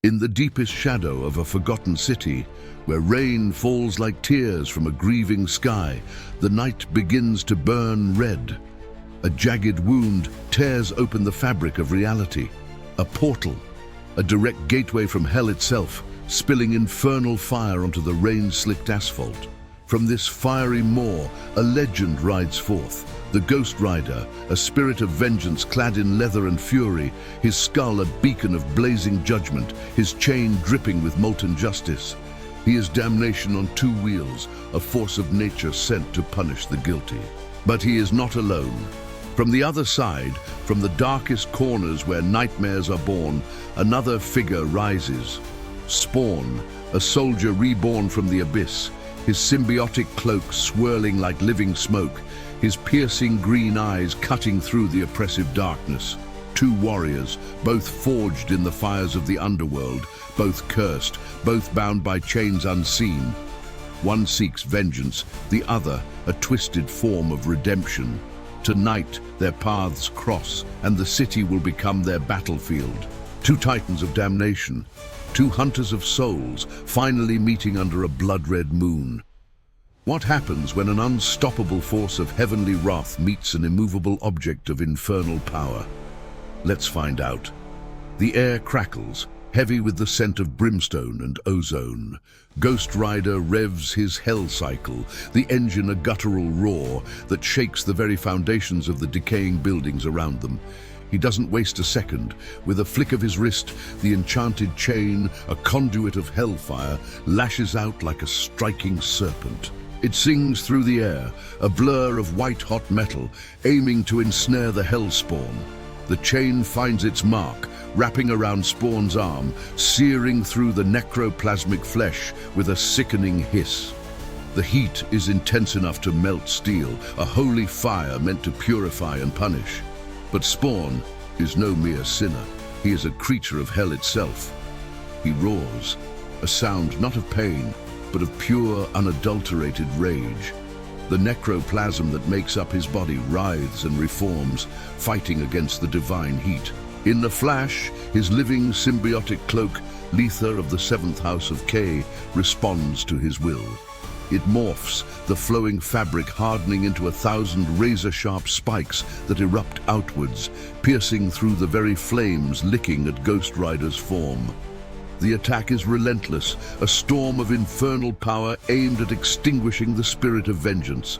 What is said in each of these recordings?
In the deepest shadow of a forgotten city, where rain falls like tears from a grieving sky, the night begins to burn red. A jagged wound tears open the fabric of reality. A portal, a direct gateway from hell itself, spilling infernal fire onto the rain-slicked asphalt. From this fiery moor, a legend rides forth. The Ghost Rider, a spirit of vengeance clad in leather and fury, his skull a beacon of blazing judgment, his chain dripping with molten justice. He is damnation on two wheels, a force of nature sent to punish the guilty. But he is not alone. From the other side, from the darkest corners where nightmares are born, another figure rises. Spawn, a soldier reborn from the abyss, his symbiotic cloak swirling like living smoke, his piercing green eyes cutting through the oppressive darkness. Two warriors, both forged in the fires of the underworld, both cursed, both bound by chains unseen. One seeks vengeance, the other a twisted form of redemption. Tonight, their paths cross, and the city will become their battlefield. Two titans of damnation, two hunters of souls, finally meeting under a blood-red moon. What happens when an unstoppable force of heavenly wrath meets an immovable object of infernal power? Let's find out. The air crackles, heavy with the scent of brimstone and ozone. Ghost Rider revs his hell cycle, the engine a guttural roar that shakes the very foundations of the decaying buildings around them. He doesn't waste a second. With a flick of his wrist, the enchanted chain, a conduit of hellfire, lashes out like a striking serpent. It sings through the air, a blur of white-hot metal, aiming to ensnare the hellspawn. The chain finds its mark, wrapping around Spawn's arm, searing through the necro-plasmic flesh with a sickening hiss. The heat is intense enough to melt steel, a holy fire meant to purify and punish. But Spawn is no mere sinner. He is a creature of hell itself. He roars, a sound not of pain, but of pure, unadulterated rage. The necro-plasm that makes up his body writhes and reforms, fighting against the divine heat. In the flash, his living symbiotic cloak, Lether of the seventh house of K, responds to his will. It morphs, the flowing fabric hardening into 1,000 razor-sharp spikes that erupt outwards, piercing through the very flames licking at Ghost Rider's form. The attack is relentless, a storm of infernal power aimed at extinguishing the spirit of vengeance.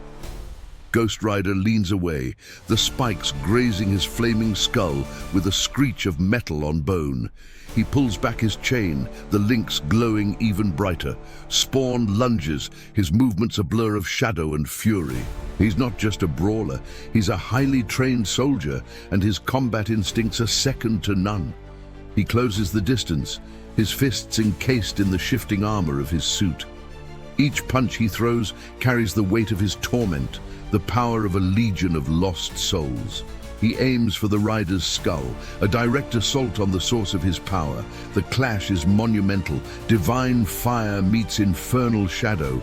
Ghost Rider leans away, the spikes grazing his flaming skull with a screech of metal on bone. He pulls back his chain, the links glowing even brighter. Spawn lunges, his movements a blur of shadow and fury. He's not just a brawler, he's a highly trained soldier, and his combat instincts are second to none. He closes the distance, his fists encased in the shifting armor of his suit. Each punch he throws carries the weight of his torment, the power of a legion of lost souls. He aims for the rider's skull, a direct assault on the source of his power. The clash is monumental. Divine fire meets infernal shadow.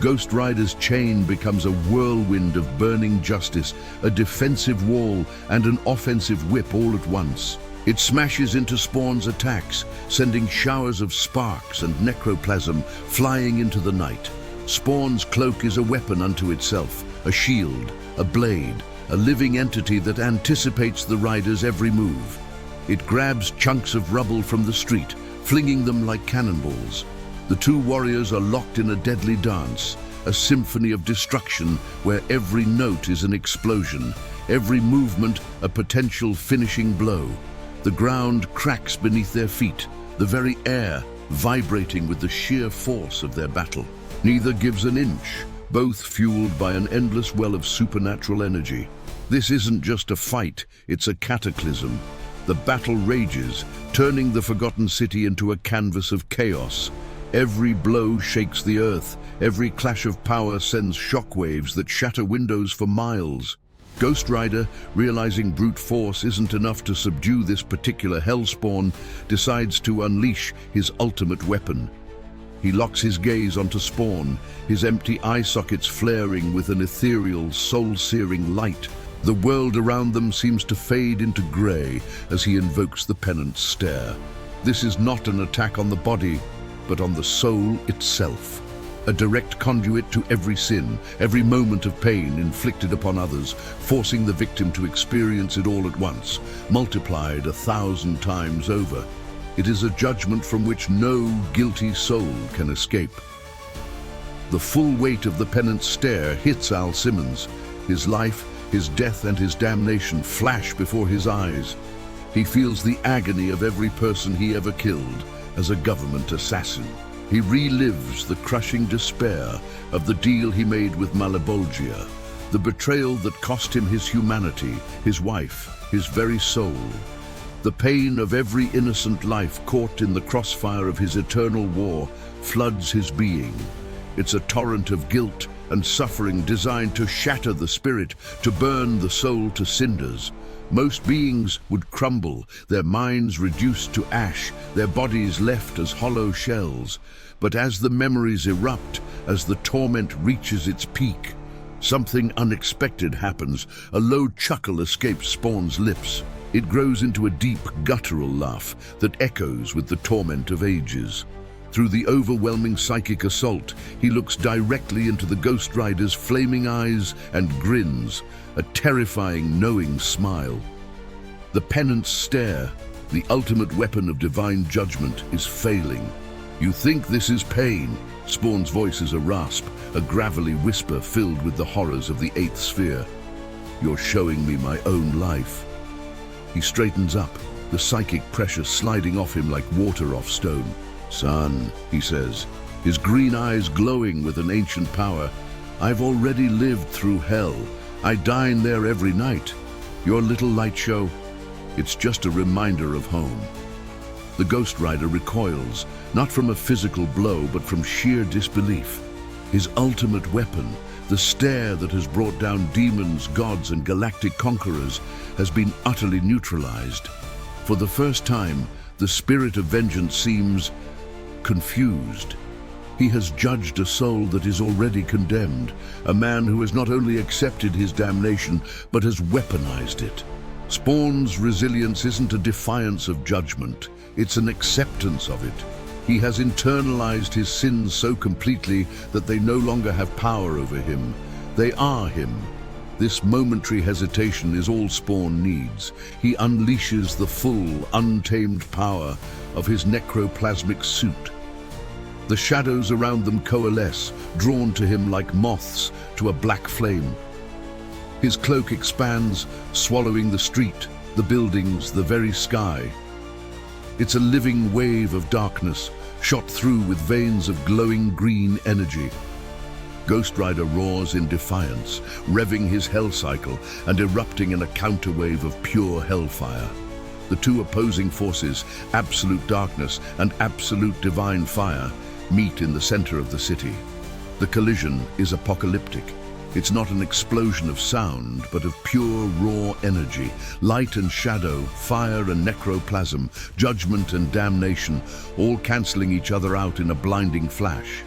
Ghost Rider's chain becomes a whirlwind of burning justice, a defensive wall and an offensive whip all at once. It smashes into Spawn's attacks, sending showers of sparks and necro-plasm flying into the night. Spawn's cloak is a weapon unto itself, a shield, a blade, a living entity that anticipates the rider's every move. It grabs chunks of rubble from the street, flinging them like cannonballs. The two warriors are locked in a deadly dance, a symphony of destruction where every note is an explosion, every movement a potential finishing blow. The ground cracks beneath their feet, the very air vibrating with the sheer force of their battle. Neither gives an inch, both fueled by an endless well of supernatural energy. This isn't just a fight, it's a cataclysm. The battle rages, turning the forgotten city into a canvas of chaos. Every blow shakes the earth, every clash of power sends shockwaves that shatter windows for miles. Ghost Rider, realizing brute force isn't enough to subdue this particular hellspawn, decides to unleash his ultimate weapon. He locks his gaze onto Spawn, his empty eye sockets flaring with an ethereal, soul-searing light. The world around them seems to fade into grey as he invokes the Penance Stare. This is not an attack on the body, but on the soul itself. A direct conduit to every sin, every moment of pain inflicted upon others, forcing the victim to experience it all at once, multiplied 1,000 times over. It is a judgment from which no guilty soul can escape. The full weight of the Penance Stare hits Al Simmons. His life, his death, and his damnation flash before his eyes. He feels the agony of every person he ever killed as a government assassin. He relives the crushing despair of the deal he made with Malebolgia, the betrayal that cost him his humanity, his wife, his very soul. The pain of every innocent life caught in the crossfire of his eternal war floods his being. It's a torrent of guilt and suffering designed to shatter the spirit, to burn the soul to cinders. Most beings would crumble, their minds reduced to ash, their bodies left as hollow shells. But as the memories erupt, as the torment reaches its peak, something unexpected happens. A low chuckle escapes Spawn's lips. It grows into a deep, guttural laugh that echoes with the torment of ages. Through the overwhelming psychic assault, he looks directly into the Ghost Rider's flaming eyes and grins, a terrifying, knowing smile. The Penance Stare, the ultimate weapon of divine judgment, is failing. You think this is pain? Spawn's voice is a rasp, a gravelly whisper filled with the horrors of the Eighth Sphere. You're showing me my own life. He straightens up, the psychic pressure sliding off him like water off stone. Son, he says, his green eyes glowing with an ancient power. I've already lived through hell. I dine there every night. Your little light show, it's just a reminder of home. The Ghost Rider recoils, not from a physical blow, but from sheer disbelief. His ultimate weapon, the stare that has brought down demons, gods, and galactic conquerors, has been utterly neutralized. For the first time, the spirit of vengeance seems confused. He has judged a soul that is already condemned, a man who has not only accepted his damnation, but has weaponized it. Spawn's resilience isn't a defiance of judgment, it's an acceptance of it. He has internalized his sins so completely that they no longer have power over him. They are him. This momentary hesitation is all Spawn needs. He unleashes the full, untamed power of his necro-plasmic suit. The shadows around them coalesce, drawn to him like moths to a black flame. His cloak expands, swallowing the street, the buildings, the very sky. It's a living wave of darkness, shot through with veins of glowing green energy. Ghost Rider roars in defiance, revving his hell cycle and erupting in a counterwave of pure hellfire. The two opposing forces, absolute darkness and absolute divine fire, meet in the center of the city. The collision is apocalyptic. It's not an explosion of sound, but of pure, raw energy. Light and shadow, fire and necro-plasm, judgment and damnation, all canceling each other out in a blinding flash.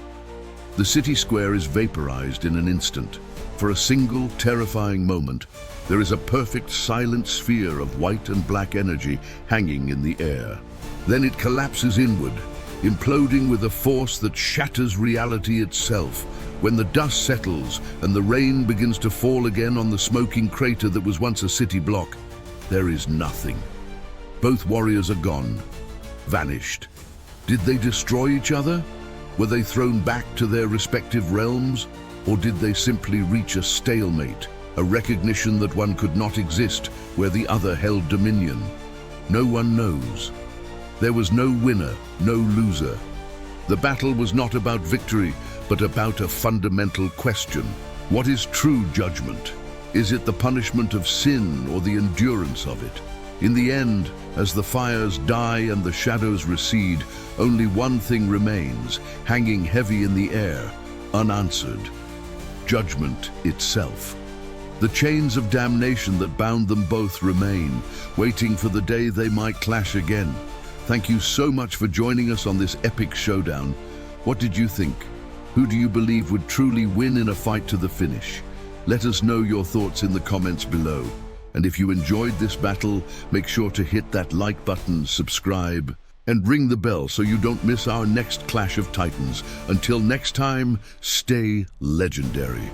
The city square is vaporized in an instant. For a single, terrifying moment, there is a perfect silent sphere of white and black energy hanging in the air. Then it collapses inward, imploding with a force that shatters reality itself. When the dust settles and the rain begins to fall again on the smoking crater that was once a city block, there is nothing. Both warriors are gone, vanished. Did they destroy each other? Were they thrown back to their respective realms? Or did they simply reach a stalemate, a recognition that one could not exist where the other held dominion? No one knows. There was no winner, no loser. The battle was not about victory, but about a fundamental question. What is true judgment? Is it the punishment of sin or the endurance of it? In the end, as the fires die and the shadows recede, only one thing remains, hanging heavy in the air, unanswered: judgment itself. The chains of damnation that bound them both remain, waiting for the day they might clash again. Thank you so much for joining us on this epic showdown. What did you think? Who do you believe would truly win in a fight to the finish? Let us know your thoughts in the comments below. And if you enjoyed this battle, make sure to hit that like button, subscribe, and ring the bell so you don't miss our next Clash of Titans. Until next time, stay legendary.